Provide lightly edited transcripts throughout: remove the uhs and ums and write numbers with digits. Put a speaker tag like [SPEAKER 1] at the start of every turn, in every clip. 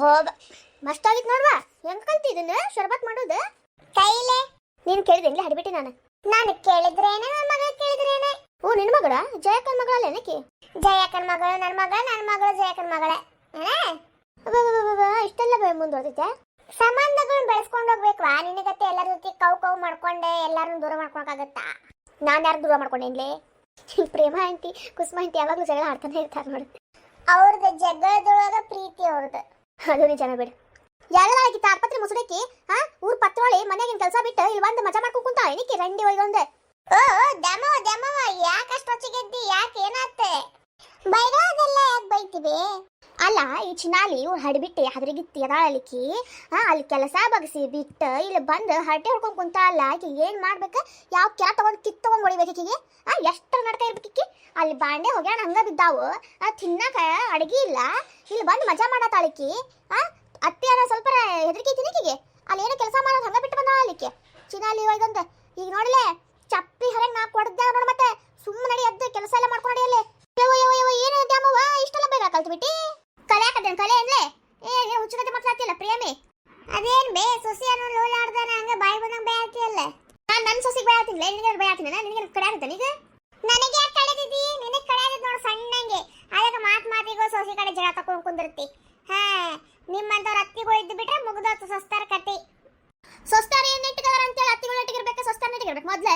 [SPEAKER 1] ಹೋಗ ಮಸ್ತ್ ಆಗಿತ್ತು ನೋಡ್ವಾ. ಹೆಂಗ್ ಕಲ್ತಿದ್ದೀನಿ ಶರ್ಬತ್ ಮಾಡೋದು ಕೈಲೇ. ನೀನು ಕೇಳಿದೆ ಹಡಿಬಿಟ್ಟಿ ನಾನು ಕೇಳಿದ್ರೇನೆ, ನನ್ನ ಮಗ ಕೇಳಿದ್ರೇನೆ. ಓ ನಿನ್ನ ಮಗಳ ಜಯಕ್ಕನ ಮಗಳಲ್ಲ ಏನಕ್ಕೆ? ಜಯಕ್ಕನ ಮಗಳು ನನ್ನ ಮಗಳು ಜಯಕ್ಕನ ಮಗಳೇ. ಇಷ್ಟೆಲ್ಲ ಮುಂದುವರ್ತೈತೆ. ಸಂಬಂಧಗಳನ್ನ ಬೆಳೆಸ್ಕೊಂಡು ಹೋಗ್ಬೇಕ್ವಾ. ನಿನಗತ್ತೆ ಎಲ್ಲರ ಜೊತೆ ಕೌ ಮಾಡ್ಕೊಂಡೆ ಎಲ್ಲಾರನ್ನು ದೂರ ಮಾಡ್ಕೊಳಕಾಗತ್ತಾ? ನಾನು ಯಾರು ದೂರ ಮಾಡ್ಕೊಂಡೇನ್ಲೇ? ಪ್ರೇಮ ಆಂಟಿ ಕುಸುಮ ಆಂಟಿ ಯಾವಾಗಲೂ ಜಗಳ ಆಡ್ತಾನೆ ಇರ್ತಾರೆ ನೋಡಿ. ಅವ್ರದ್ದು ಜಗಳದೊಳಗ ಪ್ರೀತಿ ಅವ್ರದ್ದು. ಅದು ನಿಜನ ಬಿಡು. ಎಲ್ಲ ಆಗಿತ್ತ ಆಸ್ಪತ್ರೆ ಮುಸುಡಕ್ಕೆ ಊರ್ ಪತ್ರೊಳಿ ಮನೆಗಿನ ಕೆಲಸ ಬಿಟ್ಟು ಇಲ್ಲಿ ಬಂದು ಮಜಾ ಮಾಡ್ಕೊಂಡು ಕುಂತ ಏನಕ್ಕೆ ರಂಡಿ ಒಯ್ದೊಂದೆ. ಓ ದಮವ ಯಾಕಷ್ಟು ಹೊಚ್ಚಿಗೆದ್ದಿ? ಯಾಕೆ ಏನಾತ್ತೆ? ಬೈಗೋದೆಲ್ಲ ಯಾಕೆ ಬೈತೀವಿ? ಅಲ್ಲ ಈ ಚಿನಾಲಿ ಇವ್ರು ಹಡಿಬಿಟ್ಟು ಹದ್ರಿಗಿತ್ತಿ ಅದಾಳಿಕ್ಕಿ ಅಲ್ಲಿ ಕೆಲಸ ಬಗ್ಸಿ ಬಿಟ್ಟು ಇಲ್ಲಿ ಬಂದು ಹರಟೆ ಹೊಡ್ಕೊಂಡು ಕುಂತ ಅಲ್ಲ. ಆಕೆ ಏನು ಮಾಡ್ಬೇಕು? ಯಾವ ಕೆಲ ತಗೊಂಡು ಕಿತ್ತು ತಗೊಂಡು ಹೊಡಿಬೇಕಿಗೆ? ಎಷ್ಟು ನಡ್ಕ ಇರ್ಬೇಕಿಕ್ಕಿ? ಅಲ್ಲಿ ಬಾಂಡೆ ಹೋಗ್ಯಾಣ ಹಂಗ ಬಿದ್ದಾವು. ತಿನ್ನಕ ಅಡಿಗೆ ಇಲ್ಲ, ಇಲ್ಲಿ ಬಂದು ಮಜಾ ಮಾಡತ್ತಾಳಿಕ್ಕಿ. ಅತ್ತೆ ಅನ್ನ ಸ್ವಲ್ಪ ಹೆದರಿಕೆ ತಿನ್ನಕಿಗೆ ಅಲ್ಲಿ ಏನೋ ಕೆಲಸ ಮಾಡೋದು ಹಂಗ ಬಿಟ್ಟು ಬಂದ ಅಲ್ಲಿಕ್ಕೆ ಚಿನಾಲಿ ಒಯ್ದಂತ. ಈಗ ನೋಡ್ಲೆ ಚಪ್ಪಿ ಹರಂಗ್ ನಾ ಕೊಡ್ದೆ ನೋಡ. ಮತ್ತೆ ಸುಮ್ಮನೆ ನಡಿ ಎದ್ದು ಕೆಲಸ ಎಲ್ಲ ಮಾಡ್ಕೊಂಡು ನಡಿಯಲ್ಲೇ. ಏನು ದ್ಯಾಮವ್ವ ಇಷ್ಟೆಲ್ಲ ಬೇಗ ಕಲ್ತ್ಬಿಟ್ಟಿ? ಕಲಿಯಾಕತ್ತೇನೆ ಕಲೆ ಅನ್ಲೇ. ಏ ಹುಚ್ಚುಗತೆ ಮಾತಾಡ್ತಿಲ್ಲ ಪ್ರೇಮಿ. ಅದೇನ್ ಬೇ ಸೊಸಿ ಅನ್ನೋ ಲೋಲಾಡ್ದಾನ ಹಂಗ ಬಾಯಿ ಬಂದಂಗ ಬೇ ಆಗ್ತಿಯಲ್ಲ. ನಾನು ನನ್ನ ಸೊಸಿಗೆ ಬೇ ಆಗ್ತೀನಿ, ನಿನಗೆ ಬೇ ಆಗ್ತೀನಿ. ನಿನಗೆ ಕಡೆ ಆಗುತ್ತೆ ಈಗ. ನನಗೆ ಯಾಕೆ ಕಳೆದಿದ್ದಿ? ನಿನಗೆ ಕಡೆ ಆಗಿದ್ ನೋಡು ಸಣ್ಣಂಗೆ. ಅದಕ್ಕೆ ಮಾತಿಗೋ ಸೊಸಿ ಕಡೆ ಜಗಳ ತಕೊಂಡು ಕುಂದಿರ್ತಿ. ನಿಮ್ಮಂತವ್ರ ಅತ್ತಿಗಳು ಇದ್ದು ಬಿಟ್ರೆ ಮುಗ್ದೋತು ಸಸ್ತಾರ ಕಟ್ಟಿ. ಸೊಸ್ತಾರ ಏನ್ ನೆಟ್ಟಿಗಾರ ಅಂತೇಳಿ ಅತ್ತಿಗಳು ನೆಟ್ಟಿಗಿರ್ಬೇಕು, ಸೊಸ್ತಾರ ನೆಟ್ಟಿಗಿರ್ಬೇಕು. ಮೊದ್ಲೆ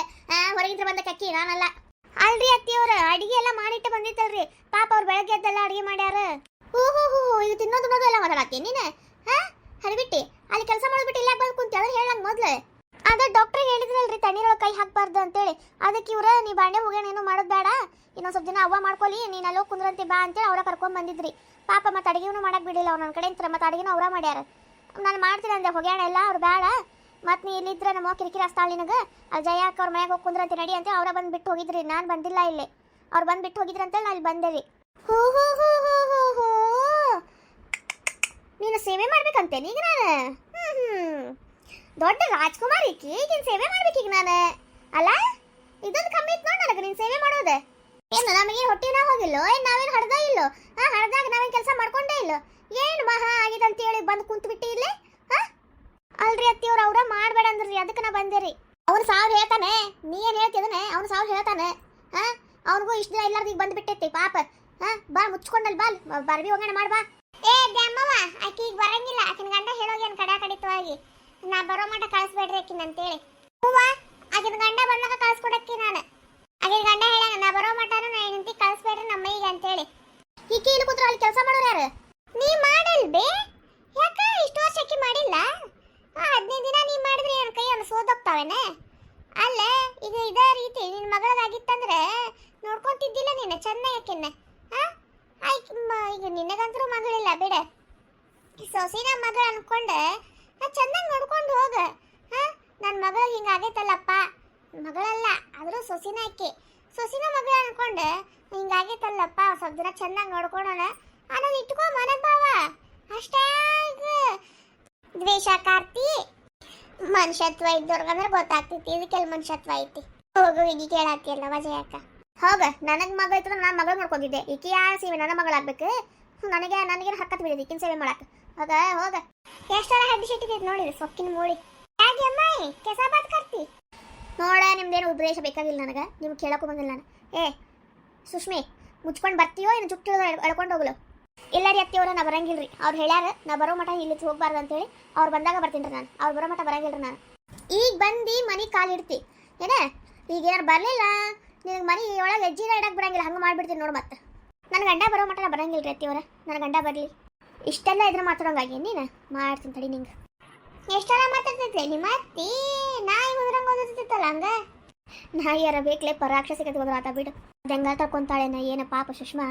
[SPEAKER 1] ಹೊರಗಿಂದ ಬಂದ ಕಕ್ಕಿ ನಾನಲ್ಲ. ಅಲ್ರಿ ಅತ್ತಿಯವ್ರ ಅಡಿಗೆ ಎಲ್ಲ ಮಾಡಿಟ್ಟು ಬಂದಿತ್ತಲ್ರಿ. ಪಾಪ ಅವ್ರು ಬೆಳಗ್ಗೆ ಎದ್ದೆಲ್ಲ ಅಡಿಗೆ ಮಾಡ್ಯಾರ. ಈಗ ತಿನ್ನೋದು ಎಲ್ಲ ಮಾತಾಡತ್ತೀನಿ ನೀನು. ಹರಿಬಿಟ್ಟಿ ಅಲ್ಲಿ ಕೆಲಸ ಮಾಡ್ಬಿಟ್ಟು ಇಲ್ಲ ಬಂದು ಕುಂತಿ ಅದ್ರ ಹೇಳಂಗ್ ಮೊದ್ಲೆ. ಅದೇ ಡಾಕ್ಟರ್ ಹೇಳಿದ್ರಲ್ರಿ ತಣ್ಣೀರೊಳಗೆ ಕೈ ಹಾಕ್ಬಾರ್ದು ಅಂತೇಳಿ. ಅದಕ್ಕೆ ಇವ್ರ ನೀ ಬಾಂಡೆ ಹೋಗ್ಯಾನ ಏನು ಮಾಡೋದು ಬೇಡ, ಇನ್ನೊಂದು ಸ್ವಲ್ಪ ದಿನ ಅವ್ವ ಮಾಡ್ಕೊಳ್ಳಿ, ನೀನು ಅಲ್ಲೋ ಕುಂದ್ರಂತೆ ಬಾ ಅಂತೇಳಿ ಅವ್ರ ಕರ್ಕೊಂಡ್ ಬಂದಿದ್ರಿ. ಪಾಪ ಮತ್ತೆ ಅಡಿಗೆನೂ ಮಾಡಕ್ ಬಿಡಿಲ್ಲ ಅವ್ರು ನನ್ನ ಕಡೆ ಅಂತ. ಮತ್ತೆ ಅಡಿಗೆನೂ ಅವ್ರ ಮಾಡ್ಯಾರ. ನಾನು ಮಾಡ್ತೀನಿ ಅಂದೆ ಹೋಗ್ಯಾಣ ಎಲ್ಲ ಅವ್ರು ಬೇಡ. ಮತ್ತು ನೀ ಇಲ್ಲಿದ್ರೆ ನಮ್ಮ ಕಿರಿಕಿರಿ ಅಸ್ತಾಳ ನಿನಗೆ. ಅಲ್ಲಿ ಜಯಾಕ ಅವ್ರ ಮನೆಗೆ ಹೋಗಿ ಕುಂದ್ರಂತೆ ನಡಿ ಅಂತ ಅವ್ರ ಬಂದು ಬಿಟ್ಟು ಹೋಗಿದ್ರಿ. ನಾನು ಬಂದಿಲ್ಲ ಇಲ್ಲಿ, ಅವ್ರು ಬಂದು ಬಿಟ್ಟು ಹೋಗಿದ್ರಿ ಅಂತೇಳಿ ನಾನು ಇಲ್ಲಿ ಬಂದೇರಿ. ಹೋ ನೀನು ಸೇವೆ ಮಾಡ್ಬೇಕಂತೇನೆ ಈಗ ನಾನು. ದೊಡ್ಡ ರಾಜ್ಕುಮಾರ್ ಈಗಿನ ಸೇವೆ ಮಾಡ್ಬೇಕೀಗ ನಾನು ಅಲ್ಲ. ಇದೊಂದು ಕಮ್ಮಿ ಇತ್ತು ನೋಡಿ ನನಗೆ ನೀನು ಸೇವೆ ಮಾಡೋದೆ. ಏನು ನಮಗೆ ಹೊಟ್ಟಿನ ಹೋಗಿಲ್ಲೋ? ಏನು ನಾವೇನು ಹಡ್ದ ಇಲ್ಲೋ? ಹಡ್ದಾಗ ನಾವೇನು ಕೆಲಸ ಮಾಡ್ಕೊಂಡೇ ಇಲ್ಲೋ? ಏನು ಮಹಾ ಆಗಿದೆ ಅಂತೇಳಿ ಬಂದು ಕುಂತು ಬಿಟ್ಟು ಇಲ್ಲೇ. ಅಲ್ರಿ ಅತ್ತಿಯವ್ರು ಅವ್ರ ಮಾಡಬೇಡ ಅಂದ್ರಿ, ಅದಕ್ಕೆ ನಾ ಬಂದೇರಿ. ಅವ್ನು ಸಾವಿರ ಹೇಳ್ತಾನೆ, ನೀ ಏನು ಹೇಳ್ತಿದ್ದಾನೆ? ಅವ್ನು ಸಾವಿರ ಹೇಳ್ತಾನೆ. ಅವನಿಗೂ ಇಷ್ಟು ದಿನ ಎಲ್ಲಾರ್ದು ಈಗ ಬಂದು ಬಿಟ್ಟೈತಿ ಪಾಪ. ಬಾ ಮುಚ್ಕೊಂಡಲ್ ಬಾಲ್ ಬರ್ಬಿ ಹೋಗೋಣ ಮಾಡ್ಬಾ. ಏ ದ್ಯಾಮವ್ವ ಆಕಿ ಈಗ ಬರಂಗಿಲ್ಲ. ಆಕಿನ ಗಂಡ ಹೇಳೋಗಿ ಏನು ಕಡಿತವಾಗಿ ನಾ ಬರೋ ಮಟ ಕಳಿಸ್ಬೇಡ್ರಿ ಆಕಿನ ಅಂತೇಳಿ. ಹೂವ ಆಕಿನ ಗಂಡ ಬಂದಾಗ ಕಳಿಸ್ಕೊಡಕ್ಕಿ ನಾನು. ಆಕಿನ ಗಂಡ ಹೇಳ ನಾ ಬರೋ ಮಟನು ನಾ ಹೆಂಡತಿ ಕಳಿಸ್ಬೇಡ್ರಿ ನಮ್ಮ ಈಗ ಅಂತೇಳಿ. ಈಕಿ ಇಲ್ಲಿ ಕೂತ್ರು ಅಲ್ಲಿ ಕೆಲಸ ಮಾಡೋರು ಯಾರು? ನೀ ಮಾಡಲ್ಬೇ? ಯಾಕ ಇಷ್ಟು ವರ್ಷ ಆಕಿ ಮಾಡಿಲ್ಲ? 15 ದಿನ ನೀ ಮಾಡಿದ್ರೆ ಏನು ಕೈ ಅನ್ನು ಸೋದೋಗ್ತಾವೇನೆ? ಅಲ್ಲ ಈಗ ಇದೇ ರೀತಿ ನಿನ್ನ ಮಗಳದಾಗಿತ್ತಂದ್ರೆ ನೋಡ್ಕೊಂತಿದ್ದಿಲ್ಲ ನೀನು ಚೆನ್ನಾಗಿ ಆಕಿನ್ನ. ಈಗ ನಿನಗಂತರೂ ಮಗಳಿಲ್ಲ ಬಿಡ. ಸೊಸಿನ ಮಗಳು ಅನ್ಕೊಂಡೆ ಚೆನ್ನಾಗಿ ನೋಡ್ಕೊಂಡು ಹೋಗ. ನನ್ನ ಮಗಳು ಹಿಂಗಾಗೈತಲ್ಲಪ್ಪ, ಮಗಳಲ್ಲ ಆದರೂ ಸೊಸಿನ ಆಕಿ. ಸೊಸಿನ ಮಗಳು ಅನ್ಕೊಂಡೆ ಹಿಂಗಾಗೈತಲ್ಲಪ್ಪ, ಸ್ವಲ್ಪ ದಿನ ಚೆನ್ನಾಗಿ ನೋಡ್ಕೊಳೋಣ ಅನ್ನೋದು ಇಟ್ಕೊ ಮನದ ಭಾವ ಅಷ್ಟೇ. ದ್ವೇಷ ಕಾರ್ತಿ ಮನುಷ್ಯತ್ವ ಇದ್ದವ್ರಿಗಂದ್ರೆ ಗೊತ್ತಾಗ್ತೈತಿ. ಇದಕ್ಕೆಲ್ಲ ಮನುಷ್ಯತ್ವ ಐತಿ. ಹೋಗು ಈಗ ಕೇಳಾತಿಯಲ್ಲ ವಜಯಕ್ಕ. ಹೋಗ ನನಗೆ ಮಗ ಇತ್ತು ನಾನು ಮಗಳು ಮಾಡ್ಕೊಂಡಿದ್ದೆ. ಈಕೆ ಯಾರ ಸೇವೆ ನನ್ನ ಮಗಳಾಗ್ಬೇಕು? ನನಗೇನು ಹಕ್ಕತ್ ಬಿಡಿದೆ ಈಕಿನ ಸೇವೆ ಮಾಡಕ್ಕೆ. ಹೋಗ ಹೋಗ ಎಷ್ಟರ ಹಡ್ಡಿ ಸಿಟ್ಟಿದೈತಿ ನೋಡಿರಿ ಸೊಕ್ಕಿನ ಮೂಳಿ. ಯಾಕೆ ಅಮ್ಮಾಯಿ ಕೆಸ ಬಾತ್ ಕರ್ತಿ ನೋಡ. ನಿಮ್ದೇನು ಉದ್ದೇಶ ಬೇಕಾಗಿಲ್ಲ ನನಗೆ, ನಿಮ್ಗೆ ಕೇಳಕ್ಕೂ ಬಂದಿಲ್ಲ ನಾನು. ಏ ಸುಷ್ಮಿ ಮುಚ್ಕೊಂಡು ಬರ್ತೀಯೋ ಏನು ಜುಟ್ಟು ಎಳ್ಕೊಂಡು ಹೋಗ್ಲು? ಇಲ್ಲ ರೀ ಅತ್ತಿಯವ್ರ ನಾ ಬರಂಗಿಲ್ರಿ. ಅವ್ರು ಹೇಳ್ಯಾರ ನಾ ಬರೋ ಮಟ ಇಲ್ಲಿ ಹೋಗ್ಬಾರ್ದು ಅಂತೇಳಿ. ಅವ್ರು ಬಂದಾಗ ಬರ್ತೀನಿ ರೀ ನಾನು, ಅವ್ರು ಬರೋ ಮಟ ಬರಂಗಿಲ್ರಿ ನಾನು. ಈಗ ಬಂದು ಮನೆ ಕಾಲಿಡ್ತಿ ಏನ? ಈಗ ಏನಾರು ಬರಲಿಲ್ಲ ನಿನಗೆ ಮನೆ ಒಳಗೆ ಹೆಜ್ಜಿನ ಇಡಕ್ಕೆ ಬರಂಗಿಲ್ಲ. ಹಂಗೆ ಮಾಡಿಬಿಡ್ತೀನಿ ನೋಡು. ಮತ್ತೆ ನನ್ನ ಗಂಡ ಬರೋ ಮಟ ನಾ ಬರಂಗಿಲ್ಲ ರೀ ಅತ್ತಿಯವ್ರ. ನನ್ನ ಗಂಡ ಬರಲಿ. ಇಷ್ಟೆಲ್ಲ ಇದ್ರೆ ಮಾತಾಡೋಂಗಾಗಿ ನೀನು ಮಾಡ್ತೀನಿ ತಡಿ. ನಿಂಗೆ ಎಷ್ಟೆಲ್ಲ ಮಾತಾಡ್ತೈತೆ ನಿಮ್ಮ ಅತ್ತಿ? ನಾಯಿ ಹೋದ್ರಂಗೆ ಓದಿರ್ತಿತ್ತಲ್ಲ ಹಂಗೆ. ನಾಯಿಯಾರ ಬೇಕಲೇ ಪರಾಕ್ಷಸಿ ಕತೆ ಹೋದ್ರ ಆತ ಬಿಡು. ಬೆಂಗ ತರ್ಕೊಂತಾಳೆ ನಾ. ಏನ ಪಾಪ ಸುಷ್ಮಾ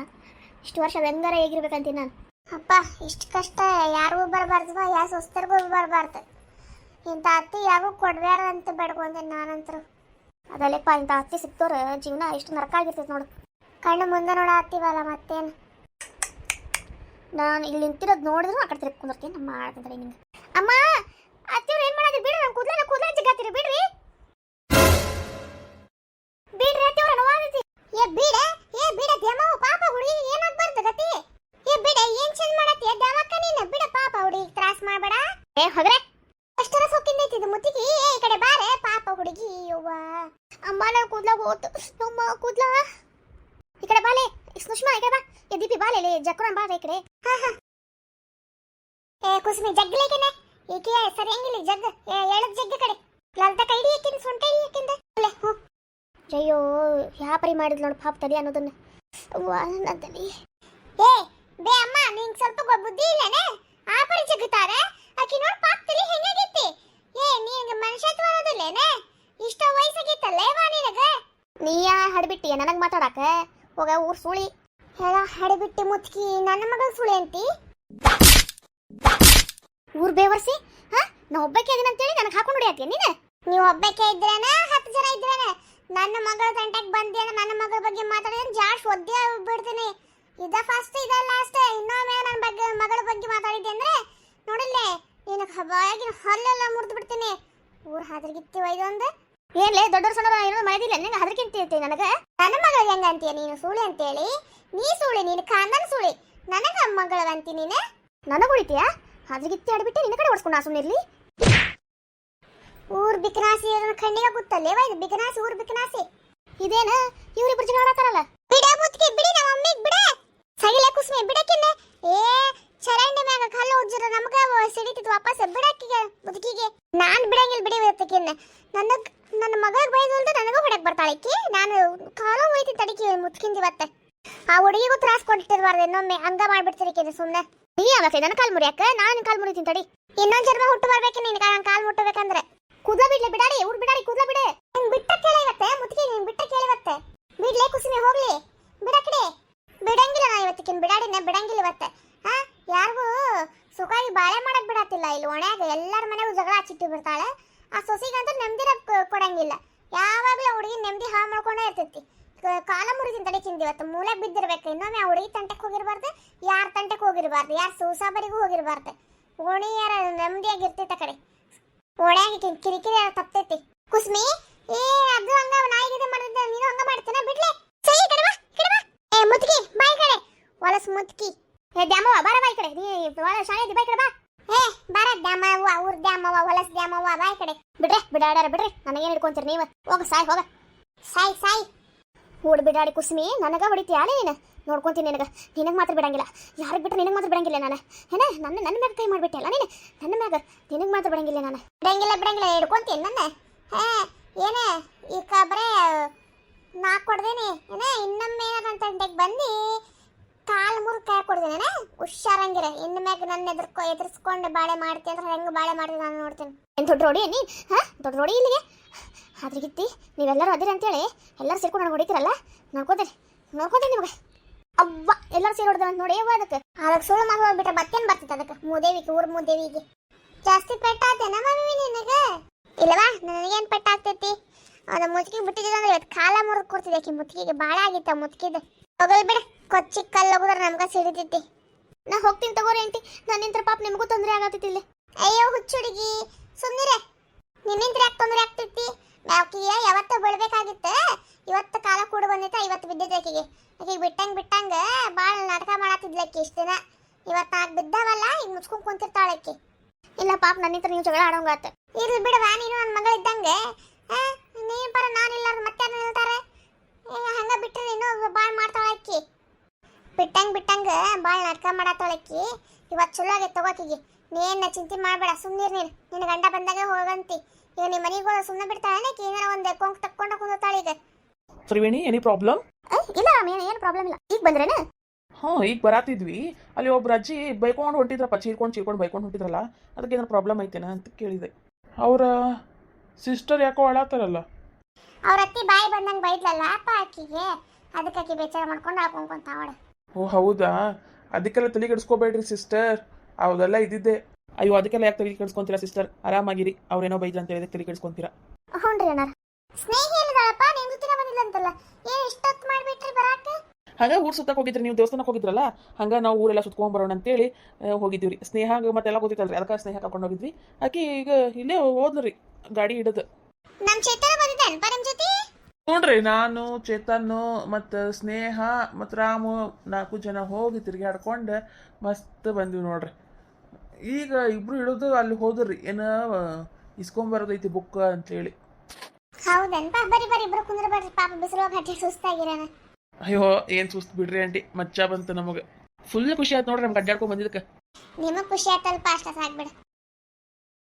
[SPEAKER 1] ಇಷ್ಟು ವರ್ಷ ಬೆಂಗಾರ ಹೇಗಿರ್ಬೇಕಂತೀನಿ ನಾನು. ಅಪ್ಪ ಇಷ್ಟು ಕಷ್ಟ ಯಾರಿಗೂ ಬರಬಾರ್ದು, ಯಾರು ಸ್ವಸ್ಥರಿಗೂ ಬರಬಾರ್ದು. ಇಂಥ ಅತ್ತಿ ಯಾರಿಗೂ ಕೊಡಬ್ಯಾರ ಅಂತ ಬೇಡ್ಕೊಂತೀನಿ ನಾನಂತರು. ಅದಲ್ಲಪ್ಪ ಇಂಥ ಅತ್ತಿ ಸಿಕ್ತವ್ರ ಜೀವನ ಎಷ್ಟು ನರಕ ಆಗಿರ್ತೈತೆ ನೋಡು. ಕಣ್ಣು ಮುಂದೆ ನೋಡ ಹತ್ತಿವಲ್ಲ ಮತ್ತೇನು. ನಾನು ಇಲ್ಲಿ ನಿಂತಿರೋದು ನೋಡಿದ್ರು ಆ ಕಡೆ ತಿರುಗಿ ಕುಂದಿರ್ತೀನಿ. ನಮ್ಮ ಮಾಡ್ತಿದ್ರೆ ನಿಂಗೆ ಅಮ್ಮ ಅತ್ತಿಯವ್ರು ಏನು ಮಾಡೋದು ಬಿಡ್ರಿ. ನಾನು ಕೂದಲ ಜಿಗಾತೀರಿ ಬಿಡ್ರಿ. ಬಿಡ್ರಿ ಅತ್ತಿಯವ್ರ ನೋವಾದೈತಿ. ಏ ಬಿಡ ದ್ಯಾಮವ್ವ ಪಾಪ ಹುಡುಗಿ ಏನಾಗ್ಬಾರ್ದು ಗತಿ. ಏ ಬಿಡ ಏನ್ ಚಂದ ಮಾಡತ್ತಿ ದ್ಯಾಮಕ್ಕ ನೀನು. ಬಿಡ ಪಾಪ ಏ ಹೊಗ್ರೆ ಅಷ್ಟರ ಸೊಕ್ಕಿಂದೈತಿ ಇದು ಮುತ್ತಿಗೆ. ಈ ಕಡೆ ಬಾರೆ ಪಾಪ ಹುಡುಗಿ. ಯವ್ವ ಅಮ್ಮ ನನ್ನ ಕೂದ್ಲ ಹೋತು. ನಮ್ಮ ಕೂದ್ಲ ಈ ಕಡೆ ಬಾಲೆ. ಸುಷ್ಮಾ ಈ ಕಡೆ ಬಾ. ಏ ದೀಪಿ ಬಾಲೆ ಜಕ್ರನ್ ಬಾರೆ ಈ ಕಡೆ. ಹಾ ಹಾ ಏ ಕುಸುಮಿ ಜಗ್ಲೇಕೆನೆ ಈಕೆ ಸರಿ ಹೆಂಗಿಲ್ಲ ಜಗ್ ಹೇಳದ್ ಜಗ್ಗ ಕಡೆ ಲಲ್ತ ಕೈಡಿ ಏಕಿನ ಸೊಂಟ ಏಕಿಂದ ಅಲ್ಲೇ ಹ್ಞೂ. ಅಯ್ಯೋ ಯಾಪರಿ ಮಾಡಿದ್ಲು ನೋಡು ಪಾಪ ತಲೆ ಅನ್ನೋದನ್ನ. ಅವ್ವ ನನ್ನ ತಲೆ. ಏ ಬೇ ಅಮ್ಮ ನಿಂಗೆ ಸ್ವಲ್ಪ ಬುದ್ಧಿ ಇಲ್ಲನೆ ಆ ಪರಿ ಜಗ್ಗುತ್ತಾರೆ ಆಕಿ ನೋಡಿ ಪಾಪ ತಲೆ ಹೆಂಗಾಗೈತಿ. ಏ ನಿನಗೆ ಮನುಷ್ಯತ್ವ ಅನ್ನೋದಿಲ್ಲೇನೆ ಇಷ್ಟ ವಯಸ್ಸಾಗಿತ್ತಲ್ಲೇ ವಾ ನಿನಗೆ. ನೀಯ ಹಡ್ಬಿಟ್ಟಿ ನನಗೆ ಮಾತಾಡಕ ಹೋಗ ಊರ್ ಸುಳಿ ಹೇಳ ಹಡ್ಬಿಟ್ಟಿ ಮುತ್ಕಿ ನನ್ನ ಮಗಳ ಸುಳಿ ಅಂತಿ. ಊರ್ ಬೇವರ್ಸಿ ಹಾ ನಾ ಒಬ್ಬಕ್ಕೆ ಇದೀನಿ ಅಂತೇಳಿ ನನಗೆ ಹಾಕೊಂಡು ಹೊಡಿಯಾಕೆ ನೀನು. ನೀವು ಒಬ್ಬಕ್ಕೆ ಇದ್ರೇನ 10 ಜನ ಇದ್ರೇನ ನನ್ನ ಮಗಳ ತಂಟಕ್ಕೆ ಬಂದೇನ ನನ್ನ ಮಗಳ ಬಗ್ಗೆ ಮಾತಾಡಿದ್ರೆ ಜಾಡ್ಸ್ ಒದ್ದೆ ಬಿಡ್ತೀನಿ. ಇದ ಫಸ್ಟ್ ಇದ ಲಾಸ್ಟ್. ಇನ್ನೊಮ್ಮೆ ನನ್ನ ಬಗ್ಗೆ ಮಗಳ ಬಗ್ಗೆ ಮಾತಾಡಿದ್ದೆ ಅಂದ್ರೆ ನೋಡಿಲ್ಲೇ ನಿನಗೆ ಹಬ್ಬಾಗಿನ ಹಲ್ಲೆಲ್ಲ ಮುರಿದು ಬಿಡ್ತೀನಿ. ಊರ್ ಹಾದ್ರಗಿತ್ತಿ ಒಯ್ದೊಂದು ಏನ್ಲೇ ದೊಡ್ಡವ್ರ ಸಣ್ಣ ಏನೋ ಮಾಡಿದಿಲ್ಲ ನಿನಗೆ ಹದ್ರಕಿಂತ ನನಗೆ. ನನ್ನ ಮಗಳ ಹೆಂಗ ಅಂತೀಯ ನೀನು ಸುಳಿ ಅಂತೇಳಿ. ನೀ ಸುಳಿ ನೀನು ಕಾಂದನ ಸುಳಿ ನನಗ ಮಗಳವಂತಿ ನೀನು ನನಗೆ ಉಳಿತೀಯಾ. ಹಾದ್ರಗಿತ್ತಿ ಆಡ್ಬಿಟ್ಟೆ ನಿನ್ನ ಕಡೆ ಓಡಿಸ್ಕೊಂಡು ನಾ ಸುಮ್ಮನಿರ್ಲಿ. ಊರ್ ಬಿಕನಾಸಿ ಕಣ್ಣಿಗೆ ಗೊತ್ತಲ್ಲೇ ಇದು ಬಿಕನಾಸಿ ಊರ್ ಬಿಕನಾಸಿ. ಇದೇನ ಇವ್ರಿಬ್ರು ಜಗಳ ಆಡತಾರಲ್ಲ. ಬಿಡ ಮುತ್ಕಿ ಬಿಡಿ ನಮ್ಮ ಮಮ್ಮಿಗೆ ಬಿಡ. ಸಗಿಲೆ ಕುಸ್ಮಿ ಬಿಡಕಿನ್ನ. ಏ ಚರಂಡಿ ಮ್ಯಾಗ ಕಲ್ಲು ಉಜ್ಜರ ನಮಗ ಸಿಡಿತಿತ್ತು ವಾಪಸ್ ಬಿಡಕ್ಕಿಗೆ ಮುದುಕಿಗೆ. ನಾನ್ ಬಿಡಂಗಿಲ್ಲ ಬಿಡಿ ಇವತ್ತಕ್ಕಿನ್ನ. ನನ್ನ ಮಗಳಿಗೆ ಬೈದಲ್ದ ನನಗೂ ಹೊಡಕ್ ಬರ್ತಾಳಕ್ಕಿ. ನಾನು ಕಾಲ ಹೋಯ್ತಿ ತಡಿಕಿ ಮುತ್ಕಿಂದ ಇವತ್ತ. ಆ ಹುಡುಗಿಗೂ ತ್ರಾಸ್ ಕೊಟ್ಟಿರ್ಬಾರ್ದು ಇನ್ನೊಮ್ಮೆ ಹಂಗ ಮಾಡ್ಬಿಡ್ತಿರಿಕೆ ಸುಮ್ಮನೆ. ನೀ ಯಾವಾಗ ನನ್ನ ಕಾಲ್ ಮುರಿಯಾಕ ನಾನು ಕಾಲ್ ಮುರಿತೀನಿ ತಡಿ. ಇನ್ನೊಂದ್ ಜನ್ಮ ಹುಟ್ಟು ಬರ್ಬೇಕು ನೀನು ಕಾಲ್ ಮುಟ್ಟಬೇಕಂದ್ರೆ. ಕೂದಲ ಬಿಡ್ಲೆ ಬಿಡಾಡಿ ಊರ್ ಬಿಡಾಡಿ ಕೂದಲ ಬಿಡೆ. ನಿನ್ ಬಿಟ್ಟ ಕೇಳಿವತ್ತೆ ಮುತ್ತಿಗೆ ನೀನ್ ಬಿಟ್ಟ ಕೇಳಿವತ್ತೆ. ಬಿಡ್ಲೆ ಕುಸುಮೆ ಹೋಗ್ಲಿ ಬಿಡ ಕಡೆ. ಬಿಡಂಗಿಲ್ಲ ನಾ ಇವತ್ತಿನ ಬಿಡಾಡಿನ ಬಿಡಂಗಿಲ್ಲ ಇವತ್ತೆ. ಹಾ ಯಾರಿಗೂ ಸುಖಾಗಿ ಬಾಳೆ ಮಾಡಕ್ ಬಿಡತ್ತಿಲ್ಲ. ಇಲ್ಲಿ ಒಣೆಯಾಗ ಎಲ್ಲರ ಮನೆಗೂ ಜಗಳ ಹಚ್ಚಿಟ್ಟು ಬಿಡ್ತಾಳೆ. ಆ ಸೊಸಿಗಂತೂ ನೆಮ್ಮದಿನ ಕೊಡಂಗಿಲ್ಲ. ಯಾವಾಗ್ಲೂ ಹುಡುಗಿ ನೆಮ್ಮದಿ ಹಾಳು ಮಾಡ್ಕೊಂಡೇ ಇರ್ತೈತಿ. ಕಾಲ ಮುರಿದಿನ ತಡಿಕಿಂದ ಇವತ್ತು ಮೂಲೆ ಬಿದ್ದಿರ್ಬೇಕು. ಇನ್ನೊಮ್ಮೆ ಆ ಹುಡುಗಿ ತಂಟಕ್ಕೆ ಹೋಗಿರ್ಬಾರ್ದು, ಯಾರ ತಂಟಕ್ಕೆ ಹೋಗಿರ್ಬಾರ್ದು, ಯಾರ ಸೂಸಾಬರಿಗೂ ಹೋಗಿರ್ಬಾರ್ದು. ಓಣಿ ಯಾರ ನೆಮ್ಮದಿಯಾಗಿರ್ತೈತ ಕಡೆ. ಓಣ್ಯಾಗಿ ಕಿರಿಕಿರಿ ತಪ್ಪತೈತಿ. ಕುಸ್ಮಿ ಏ ಅದು ಹಂಗ ನಾಯಿಗಿದೆ ಮಾಡಿದ್ದೆ ನೀನು ಹಂಗ ಮಾಡ್ತೇನ ಬಿಡ್ಲೆ. ಸೈ ಕಡೆ ಬಾ ಕಡೆ ಬಾ. ಏ ಮುತ್ಕಿ ಬಾಯ್ ಕಡೆ ಹೊಲಸ್ ಮುತ್ಕಿ. ಏ ದ್ಯಾಮವ್ವ ಬಾರ ಬಾಯ್ ಕಡೆ. ನೀ ಶಾಲೆ ಬಾಯ್ ಕಡೆ ಬಾ. ಏ ಬಾರ ದ್ಯಾಮವ್ವ ಊರ್ ದ್ಯಾಮವ್ವ ಹೊಲಸ್ ದ್ಯಾಮವ್ವ ಬಾಯ್ ಕಡೆ. ಬಿಡ್ರೆ ಬಿಡಾಡ್ಯಾರ ಬಿಡ್ರಿ ನನಗೇನು ಹಿಡ್ಕೊಂತೀರಿ ನೀವು. ಹೋಗ ಸಾಯ್ ಹೋಗ ಸಾಯ್ ಸಾಯ್. ಓಡ್ ಬಿಡಾಡಿ ಕುಸ್ಮಿ ನನಗ ಹೊಡಿತೀಯಾಳೆ ನೀನು ನೋಡ್ಕೊಂತೀನಿ. ನಿನಗೆ ಮಾತ್ರ ಬಿಡಂಗಿಲ್ಲ. ಯಾರಿಗೆ ಬಿಟ್ಟರೆ ನಿನಗೆ ಮಾತ್ರ ಬಿಡಂಗಿಲ್ಲ ನಾನು. ಏನ ನನ್ನ ಮ್ಯಾಗ ಕೈ ಮಾಡಿಬಿಟ್ಟೆ ಅಲ್ಲ ನೀನು. ನನ್ನ ಮ್ಯಾಗ ನಿನಗೆ ಮಾತ್ರ ಬಿಡಂಗಿಲ್ಲ ನಾನು. ಬಿಡಂಗಿಲ್ಲ ಹಿಡ್ಕೊಂತೀನಿ ನನ್ನ. ಹೇ ಏನೇ ಈಗ ಬರೇ ನಾ ಕೊಡ್ದೇನೆ ಏನೇ ಇನ್ನೊಮ್ಮೆ ಏನಾರಂತ ಬಂದು ಕಾಲು ಮುರು ಕೈ ಕೊಡ್ದೇನೆ ಹುಷಾರಂಗಿರ. ಇನ್ನು ಮ್ಯಾಗ ನನ್ನ ಎದುರಿಸ್ಕೊಂಡು ಬಾಳೆ ಮಾಡ್ತೀನಿ ಅಂದ್ರೆ ಹೆಂಗೆ ಬಾಳೆ ಮಾಡ್ತೀನಿ ನಾನು ನೋಡ್ತೀನಿ. ಏನು ದೊಡ್ಡ ರೋಡಿ ನೀ ಹಾಂ ದೊಡ್ಡ ರೋಡಿ ಇಲ್ಲಿಗೆ ಅದ್ರಿಗಿತ್ತಿ ನೀವೆಲ್ಲರೂ ಅದಿರಿ ಅಂತೇಳಿ ಎಲ್ಲರೂ ಸೇರ್ಕೊಂಡು ನನಗೆ ಹೊಡಿತೀರಲ್ಲ. ನೋಡ್ಕೊತೀನಿ ನಿಮಗೆ. ಅವ್ವ ಎಲ್ಲರೂ ಸೇರಿ ಹೊಡೆದ ನೋಡಿ ಅವ್ವ. ಅದಕ್ಕೆ ಸುಳ್ಳು ಮಗ ಹೋಗ್ಬಿಟ್ರೆ ಬತ್ತೇನು ಬರ್ತಿತ್ತು ಅದಕ್ಕೆ ಮೂದೇವಿಗೆ ಊರ್ ಮೂದೇವಿಗೆ. ಜಾಸ್ತಿ ಪೆಟ್ಟಾಗ್ತೇನ ಮಮ್ಮಿ ನಿನಗೆ? ಇಲ್ಲವಾ ನನಗೇನು ಪೆಟ್ಟಾಗ್ತೈತಿ. ಅದು ಮುತ್ತಿಗೆ ಬಿಟ್ಟಿದ್ದೆ ಅಂದ್ರೆ ಇವತ್ತು ಕಾಲ ಮುರಿದು ಕೊಡ್ತಿದ್ದೆ. ಆಕಿ ಮುತ್ತಿಗೆಗೆ ಭಾಳ ಆಗಿತ್ತ ಮುತ್ತಿಗೆದು. ಹೋಗಲ್ ಬಿಡ ಕೊಚ್ಚಿ ಕಲ್ಲು ಹೋಗಿದ್ರೆ ನಮ್ಗೆ ಸಿಡಿತೈತಿ. ನಾ ಹೋಗ್ತೀನಿ ತಗೋರಿ ಆಂಟಿ. ನನ್ನಿಂತ್ರ ಪಾಪ ನಿಮಗೂ ತೊಂದರೆ ಆಗತ್ತೈತಿ ಇಲ್ಲಿ. ಅಯ್ಯೋ ಹುಚ್ಚುಡುಗಿ ಸುಮ್ಮನಿರೆ. ನಿನ್ನಿಂತ್ರ ಯಾಕೆ ತೊಂದರೆ ಆಗ್ತೈತಿ? ಆಕಿಗೆ ಯಾವತ್ತೂ ಬೀಳ್ಬೇಕಾಗಿತ್ತು. ಇವತ್ತು ಕಾಲ ಕೂಡ ಬಂದೈತೆ. ಇವತ್ತು ಬಿದ್ದಿದ್ದೆ ಆಕಿಗೆ. ಆಕಿಗೆ ಬಿಟ್ಟಂಗ ಭಾಳ ನಾಟಕ ಮಾಡತ್ತಿದ್ಲ ಆಕಿ ಇಷ್ಟು ದಿನ. ಇವತ್ತು ನಾಲ್ಕು ಬಿದ್ದಾವಲ್ಲ ಈಗ ಮುಚ್ಕೊಂಡು ಕುಂತಿರ್ತಾಳೆ ಆಕಿ. ಇಲ್ಲ ಪಾಪ ನನ್ನಿಂತ್ರ ನೀವು ಜಗಳ ಆಡೋಂಗಾತ. ಇರ್ಲಿ ಬಿಡವಾ ನೀನು ನನ್ನ ಮಗಳ ಇದ್ದಂಗೆ. ನೀನು ಬರ ನಾನಿಲ್ಲ ಮತ್ತೆ ಯಾರು ಹೇಳ್ತಾರೆ. ಹಂಗ ಬಿಟ್ಟರೆ ನೀನು ಭಾಳ ಮಾಡ್ತಾಳೆ ಆಕಿ. ಬಿಟ್ಟಂಗ ಭಾಳ ನಾಟಕ ಮಾಡತ್ತಾಳೆ ಆಕಿ. ಇವತ್ತು ಚಲೋ ಆಗೈತೆ ತಗೋಕಿಗೆ. ನೀನು ಚಿಂತೆ ಮಾಡಬೇಡ ಸುಮ್ಮನಿರು ನೀನು. ನಿನ್ನ ಗಂಡ ಬಂದಾಗ ಹೋಗಂತಿ. ಈಗ ನಿಮ್ಮ ಮನೆಗೆ ಹೋದ ಸುಮ್ಮನೆ ಬಿಡ್ತಾಳೆ ಆಕಿ. ಏನಾರ ಒಂದು ಕೊಂಕ್ ತಕ್ಕೊಂಡು ಕುಂದಿರ್ತಾಳೆ ಈಗ.
[SPEAKER 2] Triveni any problem?
[SPEAKER 1] ಇಲ್ಲ ಏನು ಪ್ರಾಬ್ಲಮ್ ಇಲ್ಲ. ಈಗ ಬಂದ್ರೇನು?
[SPEAKER 2] ಹಾಂ ಈಗ ಬರಾತಿದ್ವಿ. ಅಲ್ಲಿ ಒಬ್ರು ಅಜ್ಜಿ ಬೈಕೊಂಡು ಹೊಂಟಿದ್ರಪ್ಪ. ಚೀರ್ಕೊಂಡು ಬೈಕೊಂಡು ಹೊಂಟಿದ್ರಲ್ಲ. ಅದಕ್ಕೆ ಏನಾರು ಪ್ರಾಬ್ಲಮ್ ಐತೇನ ಅಂತ ಕೇಳಿದೆ. ಅವರ ಸಿಸ್ಟರ್ ಯಾಕೋ ಅಳಾತಾರಲ್ಲ.
[SPEAKER 1] ಅವ್ರ ಅತ್ತಿ ಬಾಯಿ ಬಂದಂಗೆ ಬೈದ್ಲಲ್ಲ ಅಪ್ಪ ಆಕಿಗೆ. ಅದಕ್ಕೆ ಆಕಿ ಬೇಚಾರ ಮಾಡ್ಕೊಂಡು ಹಾಕೊಂತಾವಳೆ.
[SPEAKER 2] ಓ ಹೌದಾ? ಅದಕ್ಕೆಲ್ಲ ತಲೆ ಕೆಡಿಸ್ಕೋಬೇಡ್ರಿ ಸಿಸ್ಟರ್. ಅವದೆಲ್ಲ ಇದ್ದಿದ್ದೆ. ಅಯ್ಯೋ ಅದಕ್ಕೆಲ್ಲ ಯಾಕೆ ತಲೆ ಕೆಡಿಸ್ಕೊಂತೀರಾ ಸಿಸ್ಟರ್? ಆರಾಮಾಗಿರಿ. ಅವ್ರೇನೋ ಬೈದ್ರು ಅಂತ ಹೇಳಿದಕ್ಕೆ ತಲೆ ಕೆಡಿಸ್ಕೊಂತೀರಾ.
[SPEAKER 1] ಹ್ಞೂ ರೀ ಅಣ್ಣ. ಸ್ನೇಹಿ ಹೇಳಿದಳಪ್ಪ ನಿಮ್ಮ ಜೊತೆ ಬಂದಿಲ್ಲ ಅಂತಲ್ಲ. ಏನು ಇಷ್ಟೊತ್ತು ಮಾಡಿಬಿಟ್ರಿ ಬರಾಕೆ?
[SPEAKER 2] ಹಂಗೆ ಊರು ಸುತ್ತಕ್ಕೆ ಹೋಗಿದ್ರಿ ನೀವು, ದೇವಸ್ಥಾನಕ್ಕೆ ಹೋಗಿದ್ರಲ್ಲ. ಹಂಗೆ ನಾವು ಊರೆಲ್ಲ ಸುತ್ಕೊಂಡ್ ಬರೋಣ ಅಂತೇಳಿ ಹೋಗಿದ್ದೀವಿ ರೀ. ಸ್ನೇಹ ಮತ್ತೆಲ್ಲ ಗೊತ್ತಿತ್ತಲ್ರಿ, ಅದಕ್ಕೆ ಸ್ನೇಹ ಕರ್ಕೊಂಡು ಹೋಗಿದ್ವಿ. ಆಕಿ ಈಗ ಇಲ್ಲೇ ಹೋದ್ರಿ ಗಾಡಿ ಹಿಡಿದು.
[SPEAKER 1] ನಮ್ಮ ಚೇತನ ಬಂದಿದ್ದೆ ಅನ್ಪ ನಿಮ್ಮ ಜೊತೆ?
[SPEAKER 2] ನೋಡ್ರಿ ನಾನು ಚೇತನ್ ಮತ್ತು ಸ್ನೇಹ ಮತ್ತು ರಾಮು 4 ಜನ ಹೋಗಿ ತಿರುಗಾಡ್ಕೊಂಡು ಮಸ್ತ್ ಬಂದ್ವಿ ನೋಡ್ರಿ. ಈಗ ಇಬ್ರು ಇಡೋದು ಅಲ್ಲಿ ಹೋದ್ರಿ ಏನ ಇಸ್ಕೊಂಬರೋದೈತಿ ಬುಕ್ ಅಂತೇಳಿ.
[SPEAKER 1] ಹೌದನ್ಪ ಬರಿ ಬರಿ ಇಬ್ರು ಕುಂದ್ರ ಬರ್ರಿ ಪಾಪ ಬಿಸಿಲು ಗಟ್ಟಿ ಸುಸ್ತಾಗಿರಾನ.
[SPEAKER 2] ಅಯ್ಯೋ ಏನ್ ಸುಸ್ತು ಬಿಡ್ರಿ ಆಂಟಿ, ಮಚ್ಚ ಬಂತು ನಮಗೆ. ಫುಲ್ ಖುಷಿ ಆಯ್ತು ನೋಡ್ರಿ ನಮ್ಗೆ ಅಡ್ಡಾಡ್ಕೊಂಡ್ ಬಂದಿದ್ದಕ್ಕೆ.
[SPEAKER 1] ನಿಮಗ್ ಖುಷಿ ಆಯ್ತಲ್ಪ ಅಷ್ಟ ಸಾಕ್ಬಿಡ.